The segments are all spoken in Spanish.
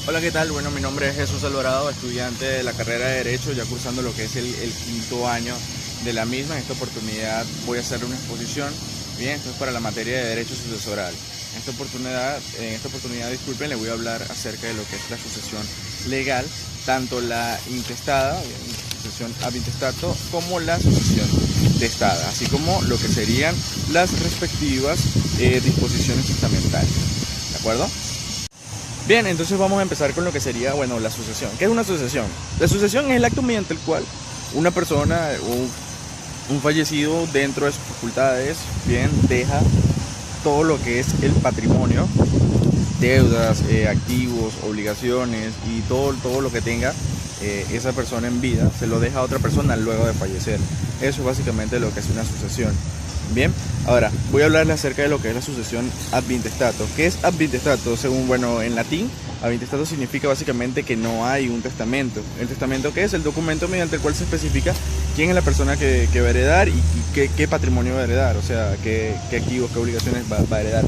Hola, ¿qué tal? Bueno, mi nombre es Jesús Alvarado, estudiante de la carrera de Derecho, ya cursando lo que es el quinto año de la misma. En esta oportunidad voy a hacer una exposición, bien, esto es para la materia de Derecho Sucesoral. En esta oportunidad, disculpen, le voy a hablar acerca de lo que es la sucesión legal, tanto la intestada, sucesión ab intestato, como la sucesión testada, así como lo que serían las respectivas disposiciones testamentarias. ¿De acuerdo? Bien, entonces vamos a empezar con lo que sería, bueno, la sucesión. ¿Qué es una sucesión? La sucesión es el acto mediante el cual una persona o un fallecido dentro de sus facultades, bien, deja todo lo que es el patrimonio, deudas, activos, obligaciones y todo lo que tenga esa persona en vida, se lo deja a otra persona luego de fallecer. Eso es básicamente lo que es una sucesión. Bien, ahora voy a hablarles acerca de lo que es la sucesión ab intestato. ¿Qué es ab intestato? Según, bueno, en latín, ab intestato significa básicamente que no hay un testamento. ¿El testamento qué es? El documento mediante el cual se especifica quién es la persona que va a heredar y qué patrimonio va a heredar, o sea, qué activos, qué obligaciones va a heredar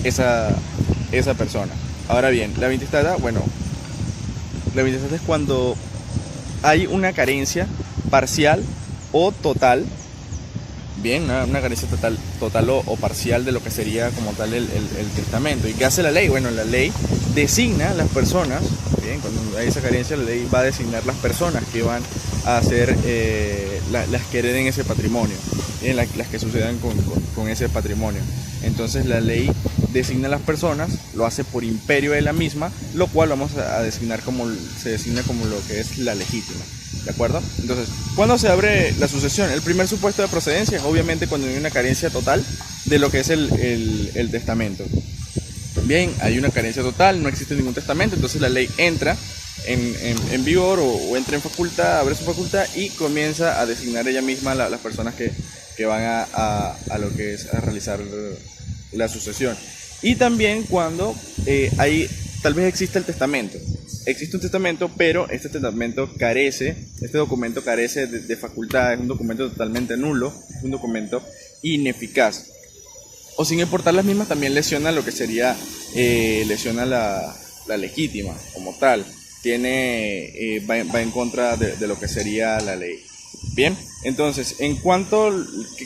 esa persona. Ahora bien, la ab intestata, bueno, la ab intestata es cuando hay una carencia parcial o total. Bien, una carencia total o parcial de lo que sería como tal el testamento. ¿Y qué hace la ley? Bueno, la ley designa las personas, bien, cuando hay esa carencia, la ley va a designar las personas que van a ser las que hereden ese patrimonio, bien, las que sucedan con ese patrimonio. Entonces la ley designa a las personas, lo hace por imperio de la misma, lo cual vamos a designar se designa como lo que es la legítima. ¿De acuerdo? Entonces, ¿cuándo se abre la sucesión? El primer supuesto de procedencia es obviamente cuando hay una carencia total de lo que es el testamento. Bien, hay una carencia total, no existe ningún testamento, entonces la ley entra en vigor o entra en facultad, abre su facultad y comienza a designar ella misma las personas que van a lo que es a realizar la sucesión. Y también cuando tal vez exista el testamento. Existe un testamento, pero este documento carece de facultad, es un documento totalmente nulo, es un documento ineficaz. O sin importar las mismas, también lesiona lo que sería, lesiona la legítima como tal, va en contra de lo que sería la ley. Bien, entonces, en cuanto a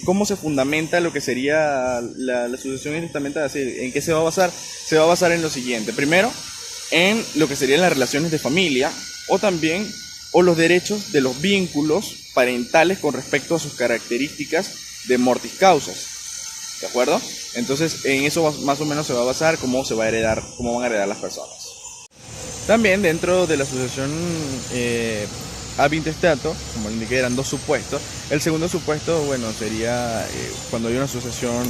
cómo se fundamenta lo que sería la sucesión intestamentaria, ¿en qué se va a basar? Se va a basar en lo siguiente. Primero, en lo que serían las relaciones de familia o los derechos de los vínculos parentales con respecto a sus características de mortis causas. ¿De acuerdo? Entonces, en eso más o menos se va a basar cómo van a heredar las personas. También dentro de la sucesión ab intestato, como le indiqué, eran dos supuestos. El segundo supuesto, bueno, sería cuando hay una sucesión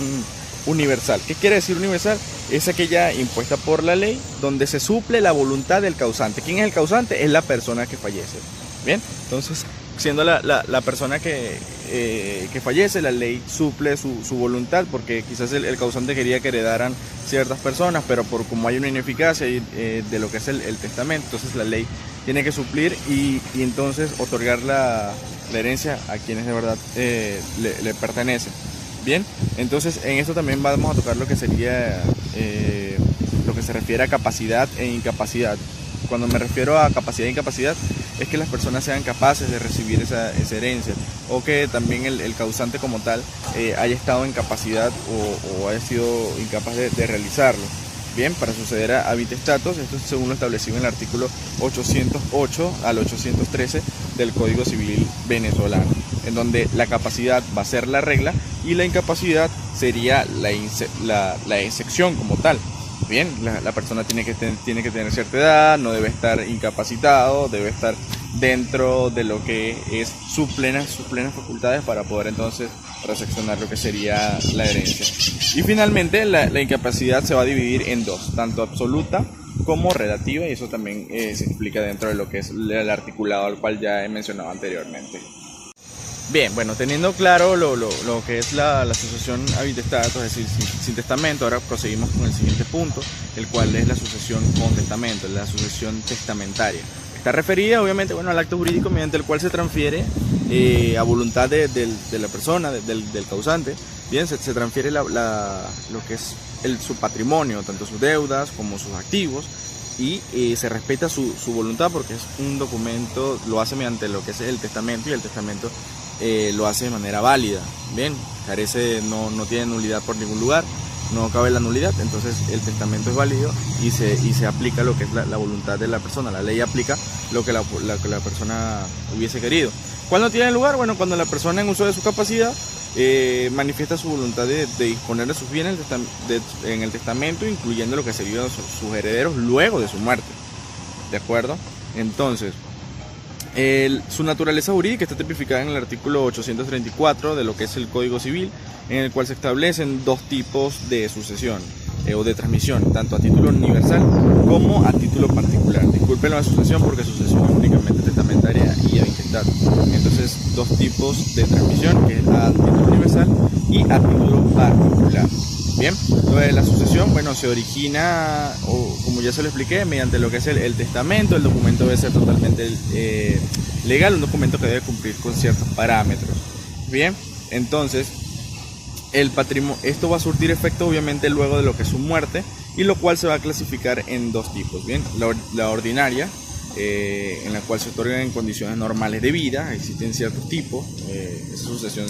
universal. ¿Qué quiere decir universal? Es aquella impuesta por la ley donde se suple la voluntad del causante. ¿Quién es el causante? Es la persona que fallece. Bien, entonces, siendo la persona que fallece, la ley suple su voluntad, porque quizás el causante quería que heredaran ciertas personas, pero como hay una ineficacia de lo que es el testamento, entonces la ley tiene que suplir y entonces otorgar la herencia a quienes de verdad le pertenece. Bien, entonces en esto también vamos a tocar lo que sería lo que se refiere a capacidad e incapacidad. Cuando me refiero a capacidad e incapacidad es que las personas sean capaces de recibir esa herencia, o que también el causante como tal haya estado en capacidad o haya sido incapaz de realizarlo. Bien, para suceder a ab intestato, esto es según lo establecido en el artículo 808 al 813 del Código Civil venezolano, en donde la capacidad va a ser la regla y la incapacidad sería la excepción como tal. Bien, la persona tiene que tener cierta edad, no debe estar incapacitado, debe estar dentro de lo que es sus plenas facultades para poder entonces recepcionar lo que sería la herencia. Y finalmente la incapacidad se va a dividir en dos, tanto absoluta como relativa, y eso también se explica dentro de lo que es el articulado al cual ya he mencionado anteriormente. Bien, bueno, teniendo claro lo que es la sucesión ab intestato, es decir, sin testamento, ahora proseguimos con el siguiente punto, el cual es la sucesión con testamento, la sucesión testamentaria. Está referida, obviamente, bueno, al acto jurídico mediante el cual se transfiere a voluntad de la persona, del causante, bien, se transfiere lo que es su patrimonio, tanto sus deudas como sus activos, y se respeta su voluntad, porque es un documento, lo hace mediante lo que es el testamento, y el testamento lo hace de manera válida. Bien, carece, no tiene nulidad por ningún lugar, no cabe la nulidad, entonces el testamento es válido y se aplica lo que es la voluntad de la persona. La ley aplica lo que la persona hubiese querido. ¿Cuándo tiene lugar? Bueno, cuando la persona, en uso de su capacidad, manifiesta su voluntad de disponer de sus bienes en el testamento, incluyendo lo que serían sus herederos luego de su muerte. ¿De acuerdo? Entonces, su naturaleza jurídica está tipificada en el artículo 834 de lo que es el Código Civil, en el cual se establecen dos tipos de sucesión o de transmisión, tanto a título universal como a título particular. Disculpen la sucesión, porque sucesión es únicamente testamentaria y adintestada. Entonces, dos tipos de transmisión, que es a título universal y a título particular. Bien, lo de la sucesión, bueno, se origina, como ya se lo expliqué, mediante lo que es el testamento. El documento debe ser totalmente legal, un documento que debe cumplir con ciertos parámetros. Bien, entonces, esto va a surtir efecto obviamente luego de lo que es su muerte, y lo cual se va a clasificar en dos tipos. Bien, la ordinaria, en la cual se otorgan en condiciones normales de vida. Existen ciertos tipos, esa sucesión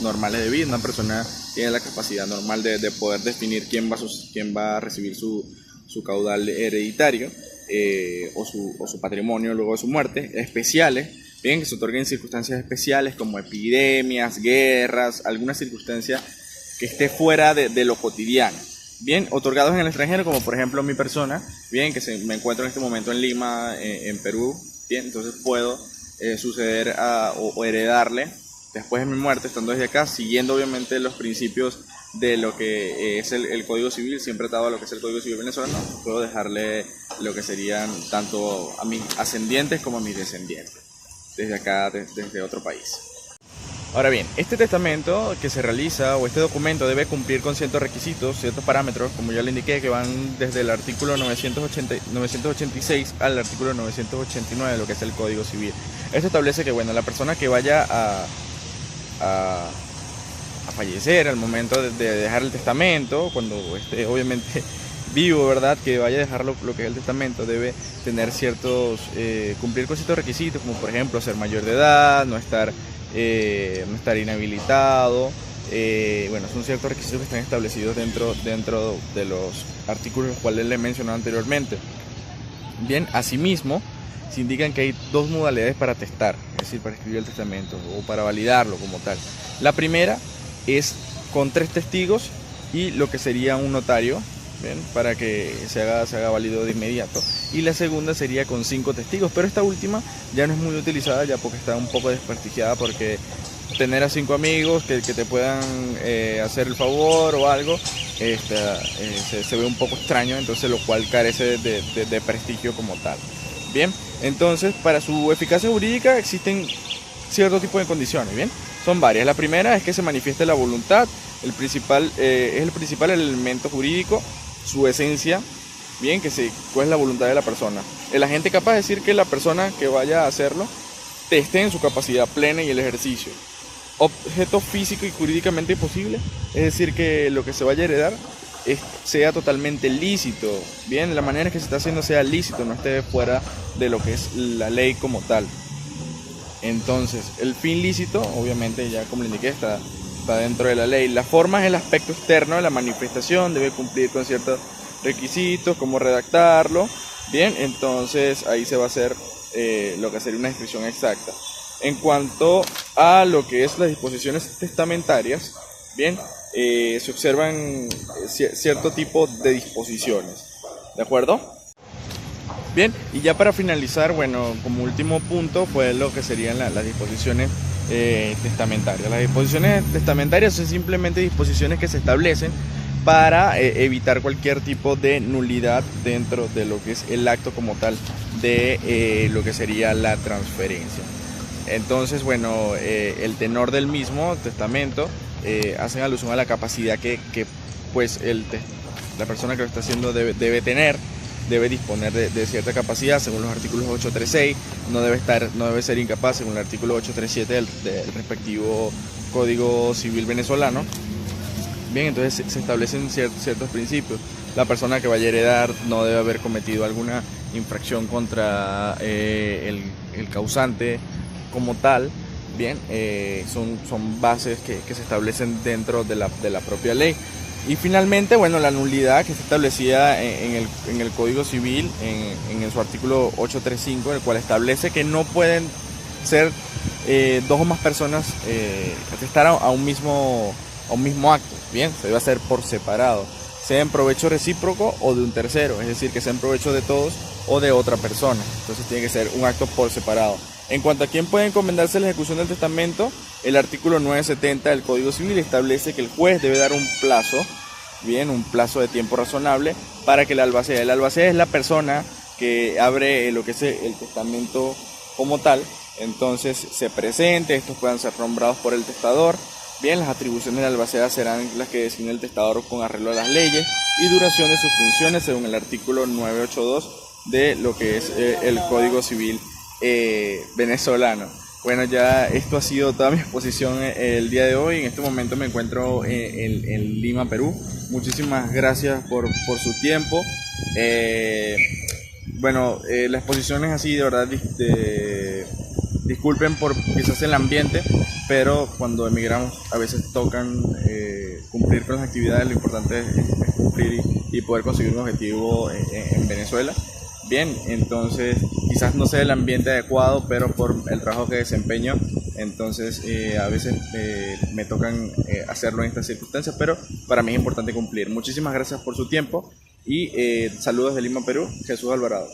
normales de vida. Una persona tiene la capacidad normal de poder definir quién va a recibir su caudal hereditario, o su patrimonio luego de su muerte. Especiales, bien, que se otorguen en circunstancias especiales como epidemias, guerras, alguna circunstancia que esté fuera de lo cotidiano. Bien, otorgados en el extranjero, como por ejemplo mi persona, bien, que me encuentro en este momento en Lima, en Perú. Bien, entonces puedo suceder o heredarle después de mi muerte, estando desde acá, siguiendo obviamente los principios de lo que es el Código Civil, siempre atado a lo que es el Código Civil venezolano. Puedo dejarle lo que serían tanto a mis ascendientes como a mis descendientes, desde acá, desde otro país. Ahora bien, este testamento que se realiza, o este documento, debe cumplir con ciertos requisitos, ciertos parámetros, como ya le indiqué, que van desde el artículo 986 al artículo 989 de lo que es el Código Civil. Esto establece que, bueno, la persona que vaya a fallecer al momento de dejar el testamento, cuando esté obviamente vivo, ¿verdad?, que vaya a dejar lo que es el testamento, debe tener cumplir con ciertos requisitos, como por ejemplo ser mayor de edad, no estar inhabilitado. Bueno, son ciertos requisitos que están establecidos dentro de los artículos los cuales le he mencionado anteriormente. Bien, asimismo, se indican que hay dos modalidades para atestar, es decir, para escribir el testamento o para validarlo como tal. La primera es con 3 testigos y lo que sería un notario, ¿bien?, para que se haga válido de inmediato. Y la segunda sería con 5 testigos, pero esta última ya no es muy utilizada, ya porque está un poco desprestigiada, porque tener a 5 amigos que te puedan hacer el favor o algo, se ve un poco extraño, entonces lo cual carece de prestigio como tal. Bien, entonces para su eficacia jurídica existen cierto tipo de condiciones. Bien, son varias. La primera es que se manifieste la voluntad. Es el principal elemento jurídico, su esencia. Bien, cuál es la voluntad de la persona. El agente capaz de decir que la persona que vaya a hacerlo esté en su capacidad plena y el ejercicio. Objeto físico y jurídicamente posible, es decir, que lo que se vaya a heredar sea totalmente lícito. Bien, la manera en que se está haciendo sea lícito, no esté fuera de lo que es la ley como tal. Entonces, el fin lícito, obviamente, ya como le indiqué, está dentro de la ley. La forma es el aspecto externo de la manifestación, debe cumplir con ciertos requisitos, como redactarlo. Bien, entonces ahí se va a hacer lo que sería una descripción exacta. En cuanto a lo que es las disposiciones testamentarias, bien, se observan cierto tipo de disposiciones, ¿de acuerdo? Bien, y ya para finalizar, bueno, como último punto, pues lo que serían las disposiciones testamentarias. Las disposiciones testamentarias son simplemente disposiciones que se establecen para evitar cualquier tipo de nulidad dentro de lo que es el acto como tal de lo que sería la transferencia. Entonces, bueno, el tenor del mismo testamento hacen alusión a la capacidad que pues la persona que lo está haciendo debe tener, debe disponer de cierta capacidad según los artículos 836, no debe ser incapaz según el artículo 837 del respectivo Código Civil venezolano. Bien, entonces se establecen ciertos principios. la persona que vaya a heredar no debe haber cometido alguna infracción contra el causante como tal. Bien, son bases que se establecen dentro de la propia ley. Y finalmente, bueno, la nulidad que está establecida en el Código Civil, en su artículo 835, el cual establece que no pueden ser dos o más personas atestar a un mismo acto. Bien, se debe hacer por separado, sea en provecho recíproco o de un tercero, es decir, que sea en provecho de todos o de otra persona. Entonces tiene que ser un acto por separado. En cuanto a quién puede encomendarse la ejecución del testamento, el artículo 970 del Código Civil establece que el juez debe dar un plazo, bien, un plazo de tiempo razonable para que el albacea es la persona que abre lo que es el testamento como tal. Entonces se presente, estos puedan ser nombrados por el testador. Bien, las atribuciones del albacea serán las que define el testador con arreglo a las leyes y duración de sus funciones según el artículo 982 de lo que es el Código Civil venezolano. Bueno, ya esto ha sido toda mi exposición el día de hoy. En este momento me encuentro en Lima, Perú. Muchísimas gracias por su tiempo. La exposición es así, de verdad, disculpen por quizás el ambiente, pero cuando emigramos a veces tocan cumplir con las actividades. Lo importante es cumplir y poder conseguir un objetivo en Venezuela. Bien, entonces quizás no sea el ambiente adecuado, pero por el trabajo que desempeño, entonces a veces me tocan hacerlo en estas circunstancias, pero para mí es importante cumplir. Muchísimas gracias por su tiempo y saludos de Lima, Perú, Jesús Alvarado.